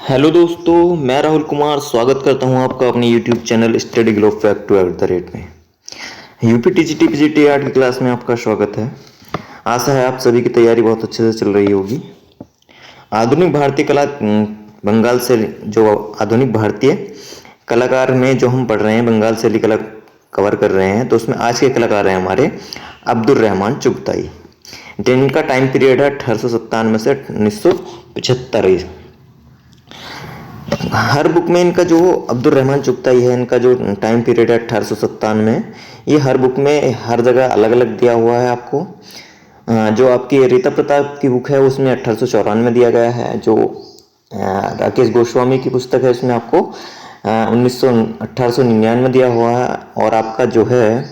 Hello दोस्तों, मैं राहुल कुमार स्वागत करता हूं आपका अपने YouTube channel study glow fact में। यूपी टीजीटी पीजीटी आर्ट की क्लास में आपका स्वागत है। आशा है आप सभी की तैयारी बहुत अच्छे से चल रही होगी। आधुनिक भारतीय कला बंगाल से जो आधुनिक भारतीय कलाकार में जो हम पढ़ रहे हैं, बंगाल शैली कला कवर कर रहे हैं, तो उसमें आज के कलाकार हैं हमारे अब्दुल रहमान चुगताई। जिनका टाइम पीरियड है 1897 से 1975। हर बुक में इनका जो अब्दुल रहमान चुगताई है, इनका जो टाइम पीरियड है 1897 में, ये हर बुक में हर जगह अलग अलग दिया हुआ है आपको। जो आपकी रीता प्रताप की बुक है उसमें 1894 दिया गया है। जो राकेश गोस्वामी की पुस्तक है उसमें आपको 1899 दिया हुआ है। और आपका जो है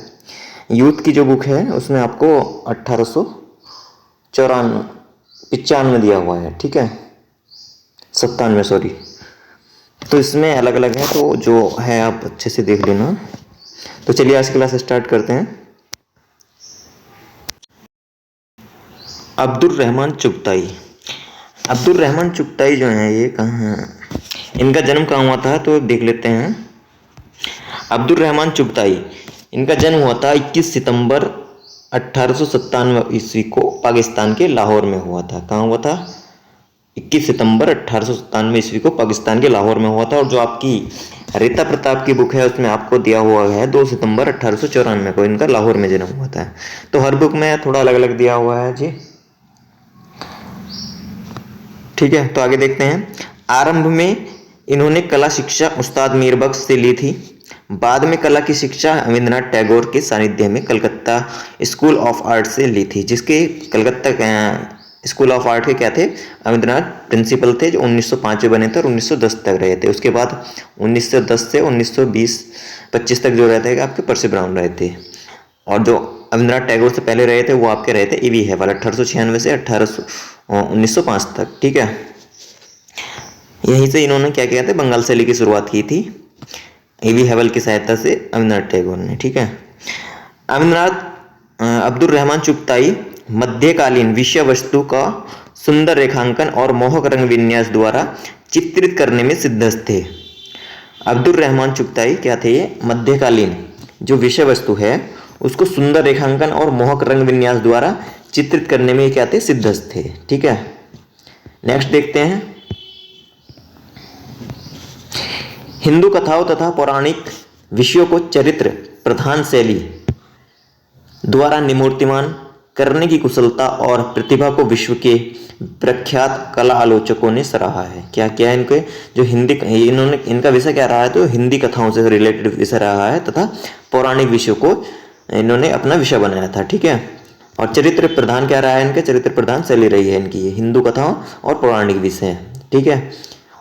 यूथ की जो बुक है उसमें आपको 1895 दिया हुआ है, ठीक है, 97 सॉरी। तो इसमें अलग अलग है, तो जो है आप अच्छे से देख लेना। तो चलिए आज क्लास स्टार्ट करते हैं। अब्दुल रहमान चुगताई। अब्दुल रहमान चुगताई जो है ये कहाँ है, इनका जन्म कहाँ हुआ था तो देख लेते हैं। अब्दुल रहमान चुगताई, इनका जन्म हुआ था 21 सितंबर 1897 ईस्वी को पाकिस्तान के लाहौर में हुआ था। कहाँ हुआ था? 21 सितंबर 1897 ईस्वी को पाकिस्तान के लाहौर में हुआ था। और जो आपकी रीता प्रताप की बुक है उसमें आपको दिया हुआ है 2 सितंबर 1894 को इनका लाहौर में जन्म हुआ था। तो हर बुक में थोड़ा अलग अलग दिया हुआ है जी, ठीक है। तो आगे देखते हैं। आरंभ में इन्होंने कला शिक्षा उस्ताद मीर बख्श से ली थी। बाद में कला की शिक्षा रविंद्रनाथ टैगोर के सानिध्य में कलकत्ता स्कूल ऑफ आर्ट से ली थी, जिसके कलकत्ता स्कूल ऑफ आर्ट के क्या थे, रविंद्रनाथ प्रिंसिपल थे, जो 1905 में बने थे और 1910 तक रहे थे। उसके बाद 1910 से 1920-25 तक जो रहते थे आपके परसी ब्राउन रहे थे। और जो रविंद्रनाथ टैगोर से पहले रहे थे वो आपके रहे थे ईवी हैवल 1896 से 1905 तक, ठीक है। यहीं से इन्होंने क्या किया था, बंगाल शैली की शुरुआत की थी ईवी हैवल की सहायता से रविंद्रनाथ टैगोर ने, ठीक है। अब्दुल रहमान चुगताई मध्यकालीन विषय वस्तु का सुंदर रेखांकन और मोहक रंग विन्यास द्वारा चित्रित करने में सिद्धहस्त थे। अब्दुल रहमान चुगताई क्या थे, मध्यकालीन जो विषय वस्तु है उसको सुंदर रेखांकन और मोहक रंग विन्यास द्वारा चित्रित करने में क्या थे, सिद्धहस्त थे, ठीक है। नेक्स्ट देखते हैं। हिंदू कथाओं तथा पौराणिक विषयों को चरित्र प्रधान शैली द्वारा निमूर्तिमान करने की कुशलता और प्रतिभा को विश्व के प्रख्यात कला आलोचकों ने सराहा है। क्या क्या इनके जो इन्होंने इनका विषय क्या रहा है, तो हिंदी कथाओं से रिलेटेड विषय रहा है तथा पौराणिक विषयों को इन्होंने अपना विषय बनाया था, ठीक है। और चरित्र प्रधान क्या रहा है, इनके चरित्र प्रधान शैली रही है इनकी ये हिंदू कथाओं और पौराणिक विषय, ठीक है।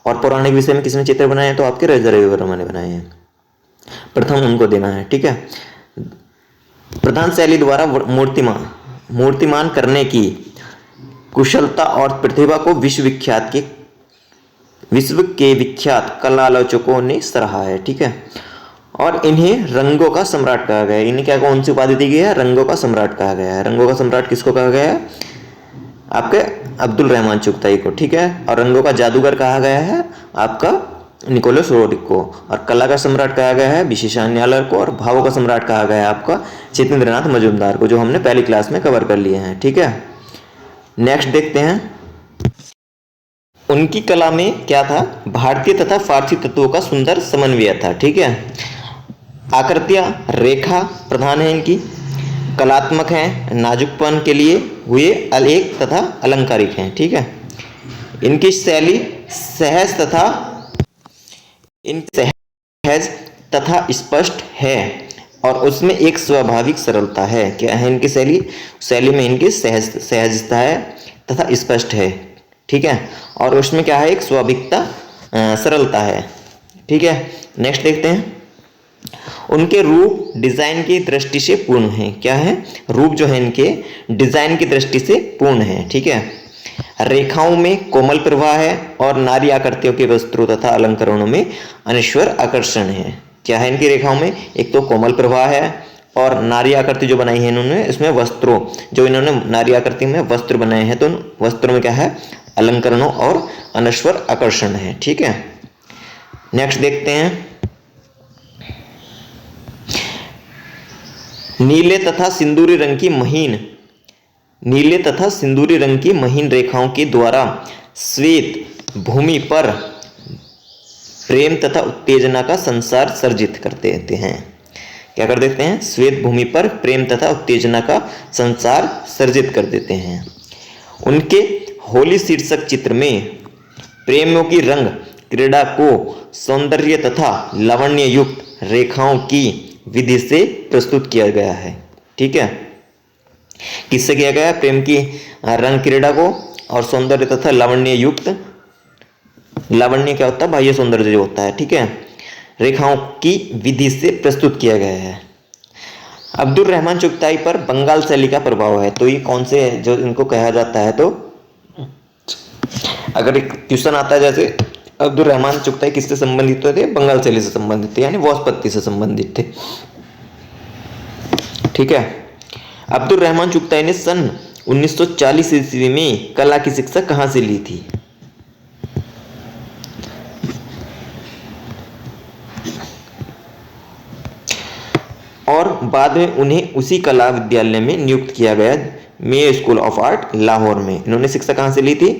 और पौराणिक विषय में किसने चित्र बनाए, तो आपके राजा रवि वर्मा ने बनाए हैं, प्रथम उनको देना है, ठीक है। प्रधान शैली द्वारा मूर्तिमान करने की कुशलता और प्रतिभा को विश्व के विख्यात कला आलोचकों ने सराहा है, ठीक है। और इन्हें रंगों का सम्राट कहा गया है। इन्हें क्या कौन सी उपाधि दी गई है, रंगों का सम्राट कहा गया है। रंगों का सम्राट किसको कहा गया है, आपके अब्दुल रहमान चुगताई को, ठीक है। और रंगों का जादूगर कहा गया है आपका निकोलस रोड्रिक को। और कला का सम्राट कहा गया है विशेषान्यालय को। और भावों का सम्राट कहा गया है आपका जितेंद्रनाथ मजूमदार को, जो हमने पहली क्लास में कवर कर लिए हैं, ठीक है। नेक्स्ट देखते हैं। उनकी कला में क्या था, भारतीय तथा फारसी तत्वों का सुंदर समन्वय था, ठीक है। आकृतियां रेखा प्रधान है इनकी, कलात्मक हैं, नाजुकपन के लिए हुए अलेख तथा अलंकारिक हैं, ठीक है। इनकी शैली सहज तथा स्पष्ट है और उसमें एक स्वाभाविक सरलता है। क्या है इनकी शैली में इनकी सहजता है तथा स्पष्ट है, ठीक है। और उसमें क्या है, एक स्वाभाविकता सरलता है, ठीक है। नेक्स्ट देखते हैं। उनके रूप डिजाइन की दृष्टि से पूर्ण है। क्या है, रूप जो है इनके डिजाइन की दृष्टि से पूर्ण है, ठीक है। रेखाओं में कोमल प्रवाह है और नारी आकृतियों के वस्त्रों तथा अलंकरणों में अनश्वर आकर्षण है। क्या है इनकी रेखाओं में, एक तो कोमल प्रवाह है और नारी आकृति जो बनाई है इन्होंने, इसमें वस्त्रों जो इन्होंने नारी आकृति में वस्त्र बनाए हैं, तो उन वस्त्रों में क्या है, अलंकरणों और अनश्वर आकर्षण है। ठीक है, नेक्स्ट देखते हैं। नीले तथा सिंदूरी रंग की महीन रेखाओं के द्वारा श्वेत भूमि पर प्रेम तथा उत्तेजना का संसार सर्जित कर देते हैं। क्या कर देते हैं? श्वेत भूमि पर प्रेम तथा उत्तेजना का संसार सर्जित कर देते हैं। उनके होली शीर्षक चित्र में प्रेमियों की रंग क्रीड़ा को सौंदर्य तथा लावण्य युक्त रेखाओं की विधि से प्रस्तुत किया गया है। ठीक है, किससे किया गया है? प्रेम की रंग क्रीड़ा को और सौंदर्य तथा लावण्य युक्त, लावण्य क्या होता है? बाह्य सौंदर्य जो होता है। ठीक है, रेखाओं की विधि से प्रस्तुत किया गया है। अब्दुल रहमान चुगताई पर बंगाल शैली का प्रभाव है। तो ये कौन से जो इनको कहा जाता है? तो अगर एक क्वेश्चन आता है जैसे अब्दुल रहमान चुगताई किससे संबंधित थे? बंगाल शैली से संबंधित थे, यानी वाशपत्ती से संबंधित थे। ठीक है, अब्दुल रहमान चुगताई ने सन 1940 ईस्वी में कला की शिक्षा कहाँ से ली थी? और बाद में उन्हें उसी कला विद्यालय में नियुक्त किया गया, Mayo school of art Lahore में। इन्होंने शिक्षा कहाँ से ली थी?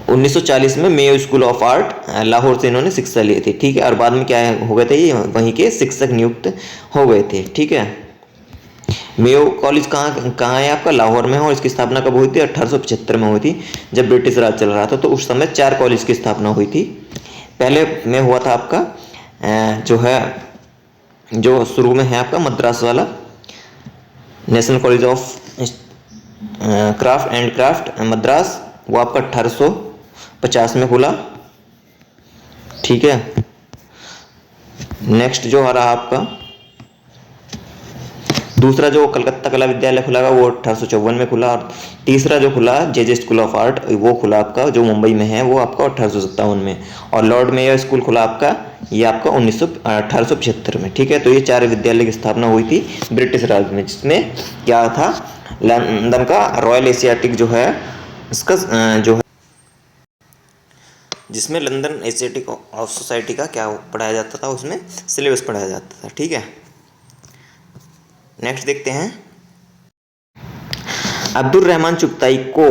1940 में Mayo school of art Lahore से इन्होंने शिक्षा ली थी। ठीक है, और बाद में क्या हो गए थे? ये वहीं के शिक्षक नियुक्त हो गए थे। ठीक है, मेयो कॉलेज कहाँ है आपका? लाहौर में है। और इसकी स्थापना कब हुई थी? 1875 में हुई थी, जब ब्रिटिश राज चल रहा था। तो उस समय 4 कॉलेज की स्थापना हुई थी। पहले में हुआ था आपका जो शुरू में है आपका मद्रास वाला national college of craft and craft Madras, वो आपका 1850 में खुला। ठीक है, नेक्स्ट जो आ रहा आपका दूसरा जो कलकत्ता कला विद्यालय खुला वो 1854 में खुला। और तीसरा जो खुला जे स्कूल ऑफ आर्ट वो खुला आपका जो मुंबई में है, वो आपका 1857 में। और लॉर्ड मेयो स्कूल खुला आपका, ये आपका 1875 में। ठीक है, तो ये 4 विद्यालय की स्थापना हुई थी ब्रिटिश राज में, जिसमें क्या था? लंदन का रॉयल एशियाटिक जो है इसका जिसमें लंदन एशियाटिक ऑफ सोसाइटी का क्या पढ़ाया जाता था, उसमें सिलेबस पढ़ाया जाता था। ठीक है, नेक्स्ट देखते हैं। अब्दुल रहमान चुगताई को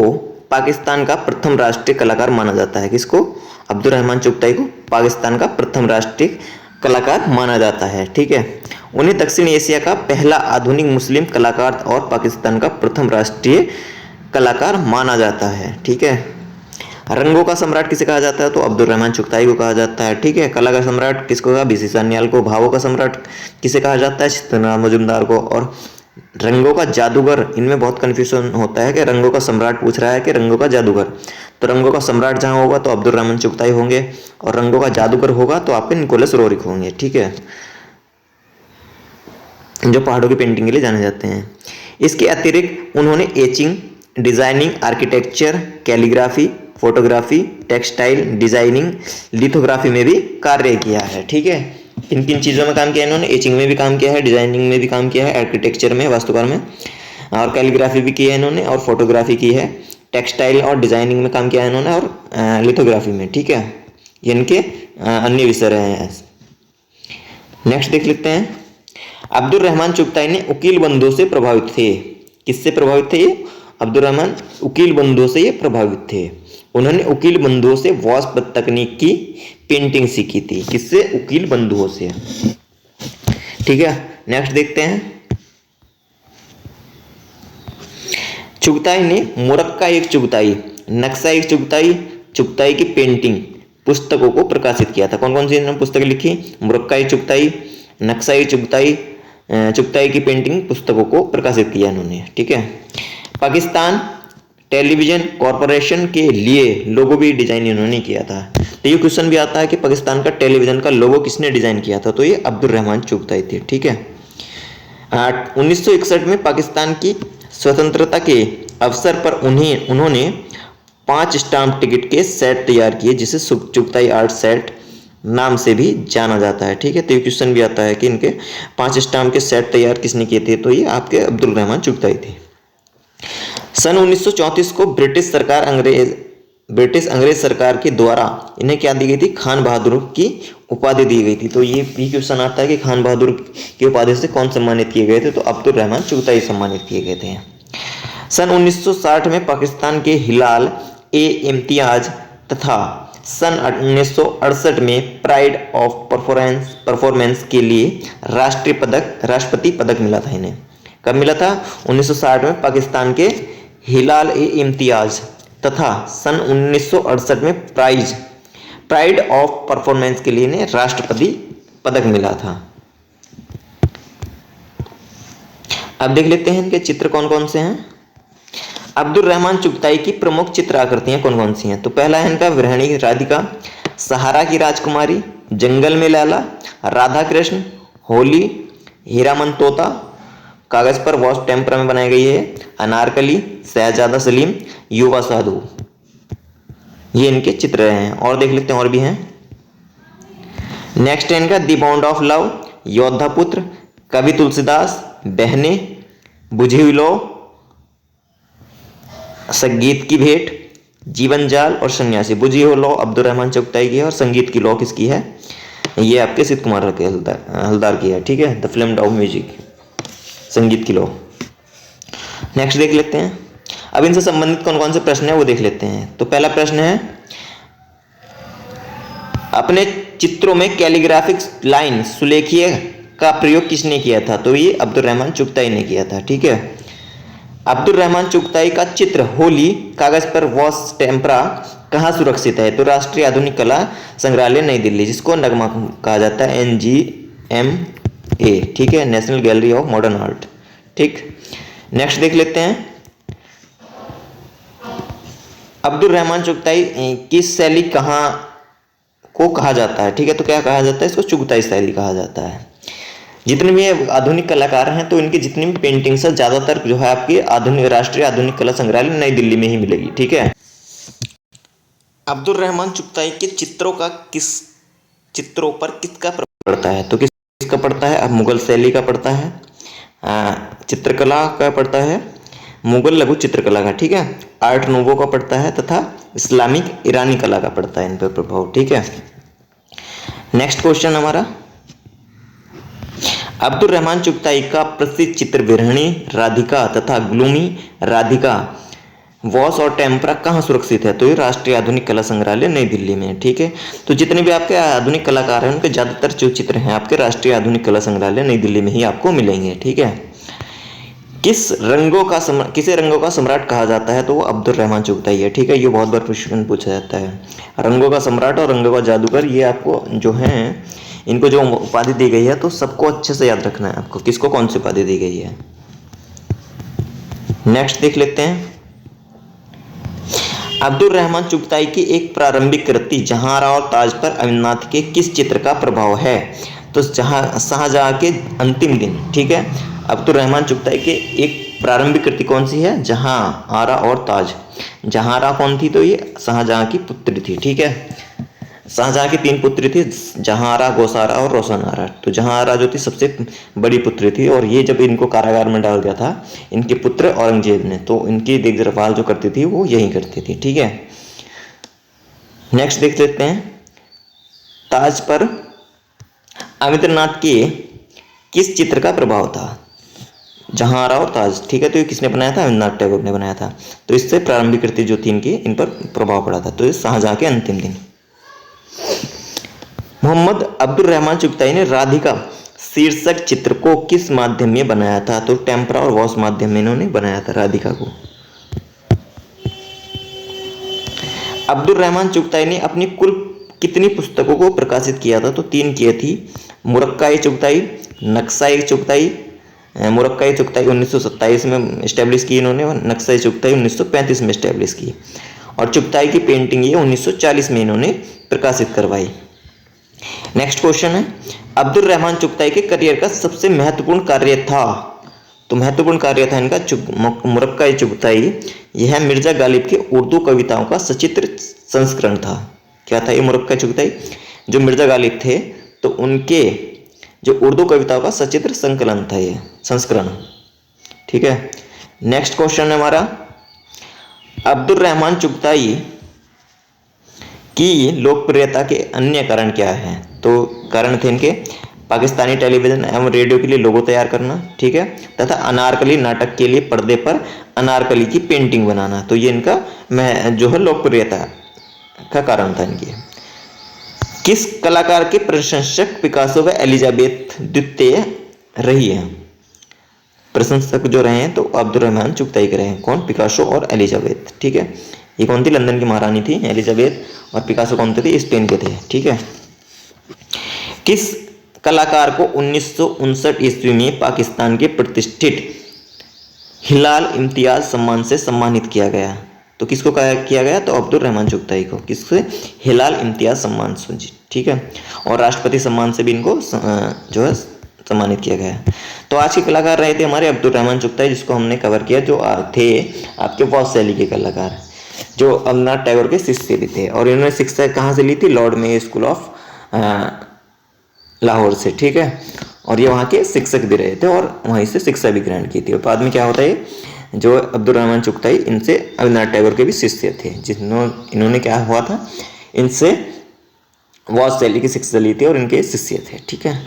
पाकिस्तान का प्रथम राष्ट्रीय कलाकार माना जाता है। किसको? अब्दुल रहमान चुगताई को पाकिस्तान का प्रथम राष्ट्रीय कलाकार माना जाता है। ठीक है, उन्हें दक्षिण एशिया का पहला आधुनिक मुस्लिम कलाकार और पाकिस्तान का प्रथम राष्ट्रीय कलाकार माना जाता है। ठीक है, रंगों का सम्राट किसे कहा जाता है? तो अब्दुल रहमान चुगताई को कहा जाता है। ठीक है, कला का सम्राट किसको कहा? बीसी सान्याल को। भावों का सम्राट किसे कहा जाता है? चित्तरंजन मजूमदार को। और रंगों का जादूगर, इनमें बहुत कंफ्यूजन होता है कि रंगों का सम्राट पूछ रहा है कि रंगों का जादूगर। तो रंगों का सम्राट जहाँ होगा तो अब्दुल रहमान चुगताई होंगे, और रंगों का जादूगर होगा तो आपके निकोलस रोरिक होंगे। ठीक है, जो पहाड़ों की पेंटिंग के लिए जाने जाते हैं। इसके अतिरिक्त उन्होंने etching, designing, architecture, calligraphy, photography, textile designing, lithography में भी कार्य किया है। ठीक है, किन किन चीज़ों में काम किया इन्होंने? एचिंग में भी काम किया है, डिजाइनिंग में भी काम किया है, आर्किटेक्चर में, वास्तुकार में, और कैलीग्राफी भी की है इन्होंने, और फोटोग्राफी की है, टेक्सटाइल और डिजाइनिंग में काम किया है इन्होंने, और लिथोग्राफी में। ठीक है, ये इनके अन्य विषय रहे हैं। नेक्स्ट देख लेते हैं। अब्दुल रहमान चुगताई ने उकील बंधुओं से प्रभावित थे। किससे प्रभावित थे ये? अब्दुल रहमान उकील बंधुओं से ये प्रभावित थे। उन्होंने उकील बंधुओं से वाशपत्ती तकनीक की पेंटिंग सीखी थी। किससे? उकील बंधुओं से। ठीक है, नेक्स्ट देखते हैं। चुगताई ने मुरक्का एक चुगताई, नक्शा एक चुगताई, चुगताई की पेंटिंग पुस्तकों को प्रकाशित किया था। कौन कौन सी इन्होंने पुस्तकें लिखी? मुरक्का एक चुगताई, नक्शा एक चुगताई, चुगताई की पेंटिंग पुस्तकों को प्रकाशित किया इन्होंने। ठीक है, पाकिस्तान टेलीविजन कॉरपोरेशन के लिए लोगो भी डिजाइन इन्होंने किया था। तो ये क्वेश्चन भी आता है कि पाकिस्तान का टेलीविजन का लोगो किसने डिजाइन किया था? तो ये अब्दुल रहमान चुगताई थे। ठीक है, 1961 में पाकिस्तान की स्वतंत्रता के अवसर पर उन्होंने 5 स्टाम्प टिकट के सेट तैयार किए, जिसे चुगताई आर्ट सेट नाम से भी जाना जाता है। ठीक है, तो ये क्वेश्चन भी आता है कि इनके 5 स्टाम्प के सेट तैयार किसने किए थे? तो ये आपके अब्दुल रहमान चुगताई थे। सन 1934 को ब्रिटिश अंग्रेज सरकार के द्वारा इन्हें क्या दी गई थी, खान बहादुर की उपाधि दी गई थी। तो ये भी क्वेश्चन आता है कि खान बहादुर की उपाधि से कौन सम्मानित किए गए थे, तो अब्दुल रहमान चुगताई सम्मानित किए गए थे। सन 1960 में पाकिस्तान के हिलाल ए इम्तियाज तथा सन 1968 में प्राइड ऑफ परफॉर्मेंस के लिए राष्ट्रपति पदक मिला था इन्हें। कब मिला था? 1960 में पाकिस्तान के हिलाल ए इम्तियाज तथा सन 1968 में प्राइड ऑफ परफॉर्मेंस के लिए इन्हें राष्ट्रपति पदक मिला था। अब देख लेते हैं इनके चित्र कौन कौन से हैं। अब्दुल रहमान चुगताई की प्रमुख चित्र आकृतियां कौन कौन सी हैं? तो पहला है इनका विरहणी राधिका, सहारा की राजकुमारी, जंगल में लैला, राधा कृष्ण, होली, हीरामन तोता, कागज पर वॉश टेम्परा में बनाई गई है, अनारकली, शहजादा सलीम, युवा साधु। ये इनके चित्र हैं। और देख लेते हैं और भी हैं। नेक्स्ट है इनका दी बॉन्ड ऑफ लव, योद्धा पुत्र, कवि तुलसीदास, बहने, बुझी हुई लौ, संगीत की भेंट, जीवन जाल और सन्यासी। बुझी हुई लौ अब्दुल रहमान चुगताई की है और संगीत की लौ किसकी है? ये आपके सिद्ध कुमार के हलदार की है। ठीक है, द फिल्म ऑफ म्यूजिक, संगीत की लौ। नेक्स्ट देख लेते हैं। अब इनसे संबंधित कौन कौन से प्रश्न है वो देख लेते हैं। तो पहला प्रश्न है, अपने चित्रों में कैलीग्राफिक लाइन सुलेखिए का प्रयोग किसने किया था? तो ये अब्दुल रहमान चुगताई ने किया था। ठीक है, अब्दुल रहमान चुगताई का चित्र होली कागज पर वॉश टेम्परा कहाँ सुरक्षित है? तो राष्ट्रीय आधुनिक कला संग्रहालय नई दिल्ली, जिसको नगमा कहा जाता है, NGMA। ठीक है, national gallery of modern art. ठीक, नेक्स्ट देख लेते हैं। अब्दुल रहमान चुगताई की शैली को कहा जाता है? ठीक है, तो क्या कहा जाता है? इसको चुगताई शैली कहा जाता है। जितने भी आधुनिक कलाकार हैं तो इनकी जितनी भी पेंटिंग्स है ज़्यादातर जो है आपकी राष्ट्रीय आधुनिक कला संग्रहालय नई दिल्ली में ही मिलेगी। ठीक है, अब्दुल रहमान चुगताई के चित्रों पर किसका प्रभाव पड़ता है? तो किसका पड़ता है? अब मुगल शैली का पड़ता है, चित्रकला का पड़ता है, मुगल लघु चित्रकला का, ठीक है, आर्ट नोवो का पड़ता है तथा इस्लामिक ईरानी कला का पड़ता है इन पर प्रभाव। ठीक है, नेक्स्ट क्वेश्चन हमारा, अब्दुल रहमान चुगताई का प्रसिद्ध चित्र विरहणी राधिका तथा ग्लूमी राधिका वॉश और टेम्परा कहाँ सुरक्षित है? तो ये राष्ट्रीय आधुनिक कला संग्रहालय नई दिल्ली में। ठीक है, तो जितने भी आपके आधुनिक कलाकार हैं उनके ज़्यादातर जो चित्र हैं आपके राष्ट्रीय आधुनिक कला संग्रहालय नई दिल्ली में ही आपको मिलेंगे। ठीक है, किसे रंगों का सम्राट कहा जाता है? तो वो अब्दुल रहमान चुगताई है। ठीक है, ये बहुत बार प्रश्न पूछा जाता है। रंगों का सम्राट और रंगों का जादूगर, ये आपको जो हैं इनको जो उपाधि दी गई है तो सबको अच्छे से याद रखना है आपको, किसको कौन सी उपाधि दी गई है। नेक्स्ट देख लेते हैं, अब्दुल रहमान चुगताई की एक प्रारंभिक कृति जहांरा और ताज पर अमीरनाथ के किस चित्र का प्रभाव है? तो शाहजहां के अंतिम दिन। ठीक है, अब्दुल रहमान चुगताई के एक प्रारंभिक कृति कौन सी है? जहांरा और ताज। जहांरा कौन थी? तो ये शाहजहां की पुत्री थी। ठीक है, शाहजहां की 3 पुत्री थी, जहांरा, गोसारा और रोशनारा। तो जहांरा जो थी सबसे बड़ी पुत्री थी और ये जब इनको कारागार में डाल दिया था इनके पुत्र औरंगजेब ने, तो इनकी देखभाल जो करती थी वो यही करती थी। ठीक है, नेक्स्ट देख लेते हैं, ताज पर अमित्रनाथ के किस चित्र का प्रभाव था? जहांरा और ताज। ठीक है, तो ये किसने बनाया था? अमित्रनाथ टैगोर ने बनाया था। तो इससे प्रारंभिक कृति जो थी इनकी इन पर प्रभाव पड़ा था। तो ये शाहजहां के अंतिम दिन। मोहम्मद अब्दुल रहमान चुगताई ने राधिका शीर्षक चित्र को किस माध्यम में बनाया था? तो टेम्परा और वॉश माध्यम में इन्होंने बनाया था राधिका को। अब्दुल रहमान चुगताई ने अपनी कुल कितनी पुस्तकों को प्रकाशित किया था? तो 3 किए थी, मुरक्का-ए चुगताई, नक्शा-ए चुगताई। मुरक्का-ए चुगताई 1927 में इस्टेब्लिश की इन्होंने, नक्शा-ए चुगताई 1935 में इस्टेब्लिश की और चुगताई की पेंटिंग ये 1940 में इन्होंने प्रकाशित करवाई। नेक्स्ट क्वेश्चन है, अब्दुल रहमान चुगताई के करियर का सबसे महत्वपूर्ण कार्य था? तो महत्वपूर्ण कार्य था इनका मुरक्का-ए चुगताई। यह मिर्जा गालिब के उर्दू कविताओं का सचित्र संस्करण था। क्या था ये मुरक्का-ए चुगताई? जो मिर्जा गालिब थे तो उनके जो उर्दू कविताओं का सचित्र संकलन था, ये संस्करण। ठीक है, नेक्स्ट क्वेश्चन है हमारा, अब्दुल रहमान चुगताई की लोकप्रियता के अन्य कारण क्या है? तो कारण थे इनके पाकिस्तानी टेलीविजन एवं रेडियो के लिए लोगो तैयार करना, ठीक है, तथा अनारकली नाटक के लिए पर्दे पर अनारकली की पेंटिंग बनाना। तो ये इनका जो है लोकप्रियता का कारण था इनकी। किस कलाकार के प्रशंसक पिकासो व एलिजाबेथ द्वितीय रही है? प्रशंसक जो रहे हैं तो अब्दुल रहमान चुगताई के रहे हैं। कौन? पिकासो और एलिजाबेथ, ठीक है। ये कौन थी? लंदन की महारानी थी एलिजाबेथ, और पिकासो कौन थे? स्पेन के थे, ठीक है। किस कलाकार को 1959 ईस्वी में पाकिस्तान के प्रतिष्ठित हिलाल इम्तियाज सम्मान से सम्मानित किया गया? तो किसको किया गया? तो अब्दुल रहमान चुगताई को। किससे? हिलाल इम्तियाज सम्मान से, ठीक है। और राष्ट्रपति सम्मान से भी इनको जो है सम्मानित किया गया। तो आज के कलाकार रहे थे हमारे अब्दुल रहमान चुगताई, जिसको हमने कवर किया, जो थे आपके वॉश शैली के कलाकार, जो रवींद्रनाथ टैगोर के शिष्य भी थे। और इन्होंने शिक्षा कहाँ से ली थी? Lord Mayo school of Lahore से, ठीक है। और ये वहाँ के शिक्षक भी रहे थे और वहीं से शिक्षा भी ग्रहण की थी। और बाद में क्या होता है, जो अब्दुल रहमान चुगताई इनसे रवींद्रनाथ टैगोर के भी शिष्य थे, इन्होंने क्या हुआ था, इनसे वॉश शैली की शिक्षा ली थी और इनके शिष्य थे, ठीक है।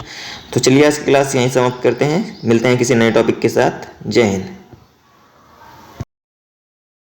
तो चलिए आज की क्लास यहीं समाप्त करते हैं, मिलते हैं किसी नए टॉपिक के साथ। जय हिंद।